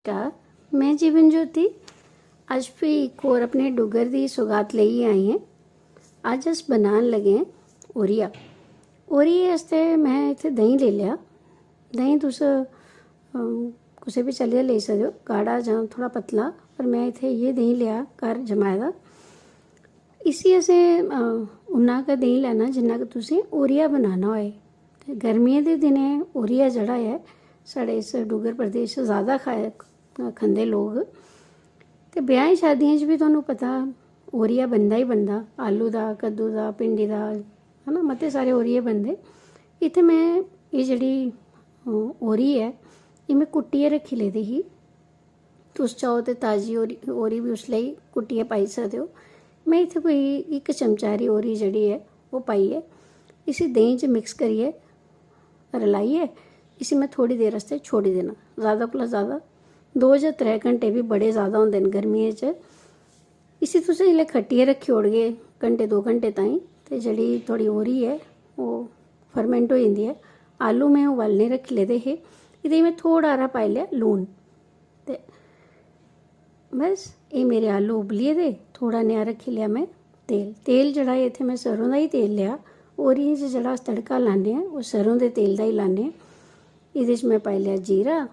नमस्कार, मैं जीवन ज्योति अज भी एक और अपने डुगर की सौगात ले आई हैं। अज अस बनान लगे हैं ओरिया। ओरिया आस्ते मैं इत्थे दही ले लिया। दही तुस कुछ भी चलिए ले सकते हो, गाढ़ा जां थोड़ा पतला, पर मैं इत्थे ये दही लिया घर जमाए दा। इसी असें उन्ना का दही लैना जिन्ना कि तुसें ओरिया बनाना होए। ते गर्मियों के दिनें ओरिया जड़ा है साढ़े इस डुगर प्रदेश ज़्यादा खंदे लोग। तो ब्याह शादियों भी तुहानूं पता ओरिया बनदा ही बनदा, आलू दा, कद्दू दा, भिंडी दा, है ना, मते सारे ओरिये बनदे। इत्थे मैं ये जिहड़ी ओरी है ये मैं कुट्टियै रखी लेदी ही। तुस चाहो तो ताज़ी ओरी भी उसलै कुट्टियै पाई सकदे हो। मैं इत्थे कोई 1 चमचा हारी ओरी जिहड़ी है वो पाइयै इसी दही च मिक्स करियै रलाइयै इसी मैं थोड़ी देर आस्ते छोड़ी देना। ज़्यादा कोला ज़्यादा 2 जां 3 घंटे भी बड़े ज़्यादा होंदे न गर्मियें च। इसी तुस जिसलै खट्टियै रखी ओड़गे घंटे 2 घंटे ताईं ते जेह्ड़ी थोड़ी ओरी है ओह् फरमैंट हो जंदी है। आलू मैं उबालने रखी लेदे हे, एह्दे में थोड़ा हारा पाई लेआ लून ते बस ये मेरे आलू उबलिए दे। थोड़ा नेहा रखी लिया मैं तेल जेह्ड़ा इत्थे मैं सरों दा ही तेल लिया। ओरियें च जेह्ड़ा अस तड़का लान्ने आं ओह् सरों दे तेल दा ही लान्ने आं। इहदे च मैं पाई लिया जीरा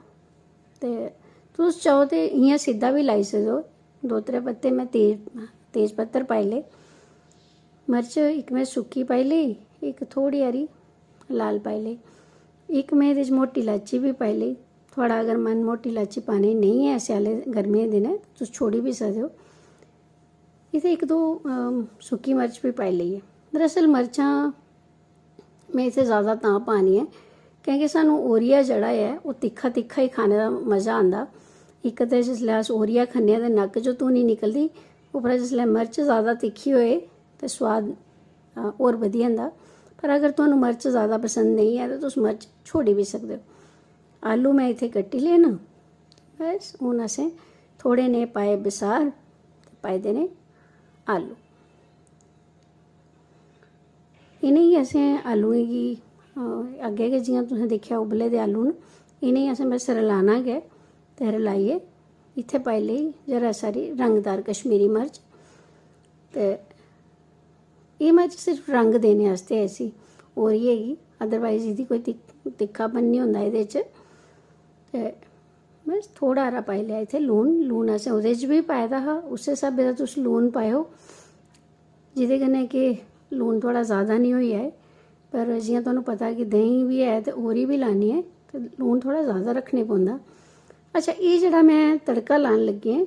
ते तुस चाहो ते इ'यां सिद्धा भी लाई सकदे हो। 2-3 पत्ते मैं तेज पत्तर पाई ले। मर्च एक मैं सुक्की पाई लेई, एक थोड़ी हारी लाल पाई लेई, एक मैं इहदे च मोटी इलाची भी पाई लेई। थोड़ा अगर मन मोटी इलाची पानी नहीं है स्याले गर्मियें दिनें तुस छोड़ी भी सकदे हो। इत्थे 1-2 सुक्की मर्च भी पाई लेई है। दरअसल मर्चां मैं इत्थे ज़्यादा तां पानी है क्योंकि सानूं ओरिया जेह्ड़ा है वो तिक्खा तिक्खा ही खाने दा मज़ा आंदा। इक ते जिसलै अस ओरिया खन्ने आं ते नक्क चों धूनी निकलदी, उप्परा जिसलै मर्च ज़्यादा तिक्खी होए ते सोआद होर बधी जंदा। पर अगर तुहानूं मर्च ज़्यादा पसंद नहीं है तो तुस मर्च छोड़ी भी सकदे हो। आलू मैं इत्थे कट्टी ले ना, बस हून असें थोड़े नेह् पाए बसार ते पाई देने आलू। इ'नें गी असें आलूएं गी अग्गें गै जियां तुसें दिक्खेआ उबले दे आलू न, इ'नें गी असें बस रलाना गै ते रलाइयै इत्थे पाई लेई जरा सारी रंगदार कश्मीरी मर्च। ते एह् मर्च सिर्फ रंग देने आस्ते है इसी ओरिये गी, अदरवाइज एह्दी कोई तिक्खापन निं होंदा एह्दे च। ते बस थोड़ा हारा पाई लेआ इत्थे लून असें ओह्दे च बी पाए दा हा, उस्सै स्हाबै दा तुस लून पाएओ जेह्दे कन्नै कि लून थोड़ा ज़्यादा निं होई जाए। पर जियां तुहानूं पता कि दही भी है ते ओरी भी लानी है ते लून थोड़ा ज़्यादा रखने पौंदा। अच्छा, ये जेह्ड़ा मैं तड़का लान लगी आं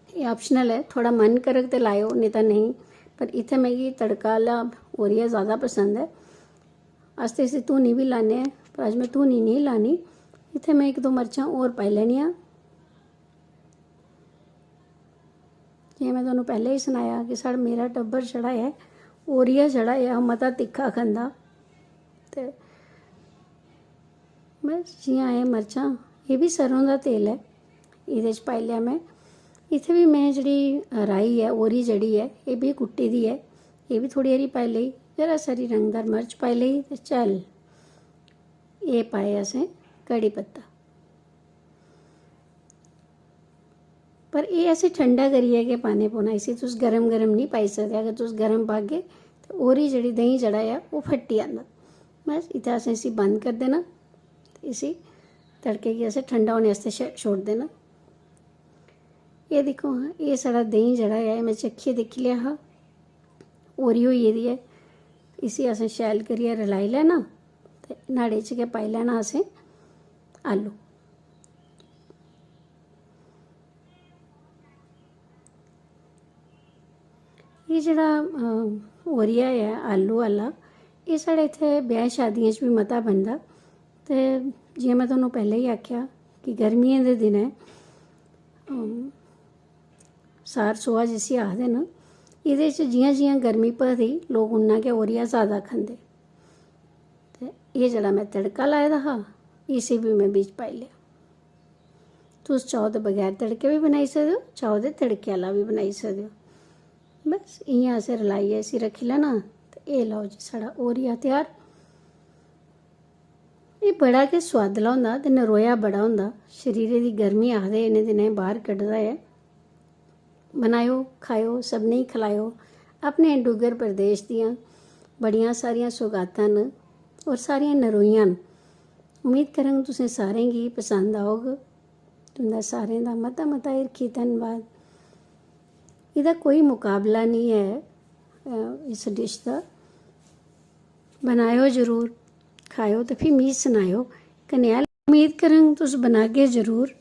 एह् ऑप्शनल है, थोड़ा मन करग ते लाएओ नहीं तां नेईं। पर इत्थे मिगी तड़का आह्ला ओरिया ज़्यादा पसंद है। अस ते इसी धूनी भी लान्ने आं, पर अज्ज मैं धूनी नहीं लानी। इत्थे मैं 1-2 मर्चां होर पाई लैनियां। जियां मैं तुहानूं पैह्लें ही सनाया कि मेरा टब्बर जेह्ड़ा है ओरिया जेह्ड़ा है ओह् मता तिक्खा खंदा। ते बस जियां एह् मर्चां, एह् भी सरों दा तेल है, एह्दे च पाई लेआ मैं। इत्थे भी मैं जेह्ड़ी राई है ओरी जेह्ड़ी है एह् भी कुट्टी दी है, एह् भी थोड़ी हारी पाई लेई। जरा सारी रंगदार मर्च पाई लेई ते चल एह् पाए असें कड़ी पत्ता। पर एह् असें ठंडा करियै गै पाने पौना, इसी तुस गर्म नहीं पाई सकदे। अगर तुस गर्म पागे ते ओरी जेह्ड़ी दही जेह्ड़ा ऐ ओह् फट्टी जंदा। बस इत्थे असें इसी बंद कर देना, इसी तड़के गी असें ठंडा होने आस्ते छोड़ देना। एह् दिक्खो हां, एह् साढ़ा दही जेह्ड़ा ऐ मैं चक्खियै दिक्खी लेआ हा ओरी होई गेदी है। इसी असें शैल करियै रलाई लैना ते न्हाड़े च गै पाई लैना असें आलू। ये जेह्ड़ा ओरिया है आलू आह्ला एह् साढ़े इत्थे ब्याह शादियें च भी मता बनदा। ते जियां मैं तुहानूं पैह्लें ही आखेआ कि गर्मियें दे दिनें सार सोहा जिसी आखदे न, एह्दे च जियां जियां गर्मी भखदी लोग उन्ना गै ओरिया ज़्यादा खंदे। ते एह् जेह्ड़ा मैं तड़का लाए दा हा इसी भी मैं बिच्च पाई लेआ। तुस चाहो ते बगैर तड़के भी बनाई सकदे हो, चाहो ते तड़के आह्ला भी बनाई सकदे हो। बस इ'यां असें रलाइयै इसी रखी लैना ते एह् लैओ जी साढ़ा ओरिया त्यार। ਇਹ ਬੜਾ ਕਿ ਸਵਾਦਲਾ ਹੁੰਦਾ ਤੇ ਨਰੋਇਆ ਬੜਾ ਹੁੰਦਾ। ਸਰੀਰੇ ਦੀ ਗਰਮੀ ਆਖਦੇ ਇਹਨੇ ਦਿਨੇ ਬਾਹਰ ਕੱਢਦਾ ਹੈ। ਬਣਾਇਓ, ਖਾਇਓ, ਸਭ ਨੇ ਖਿਲਾਇਓ। ਆਪਣੇ ਡੁੱਗਰ ਪ੍ਰਦੇਸ਼ ਦੀਆਂ ਬੜੀਆਂ ਸਾਰੀਆਂ ਸੁਗਾਤਾਂ ਨੇ ਔਰ ਸਾਰੀਆਂ ਨਰੋਈਆਂ ਨੇ। ਉਮੀਦ ਕਰਾਂਗੇ ਤੁਸੀਂ ਸਾਰਿਆਂ गी ਪਸੰਦ ਆਊਗਾ। तुंदा सारें दा मता मता हिरखी धन्नवाद। ਇਹਦਾ ਕੋਈ ਮੁਕਾਬਲਾ ਨਹੀਂ ਹੈ ਇਸ ਡਿਸ਼ ਦਾ। बनायो ज़रूर, खाओ तो फिर मीत सुनायो। कन्याल उम्मीद करें तुस बना के ज़रूर।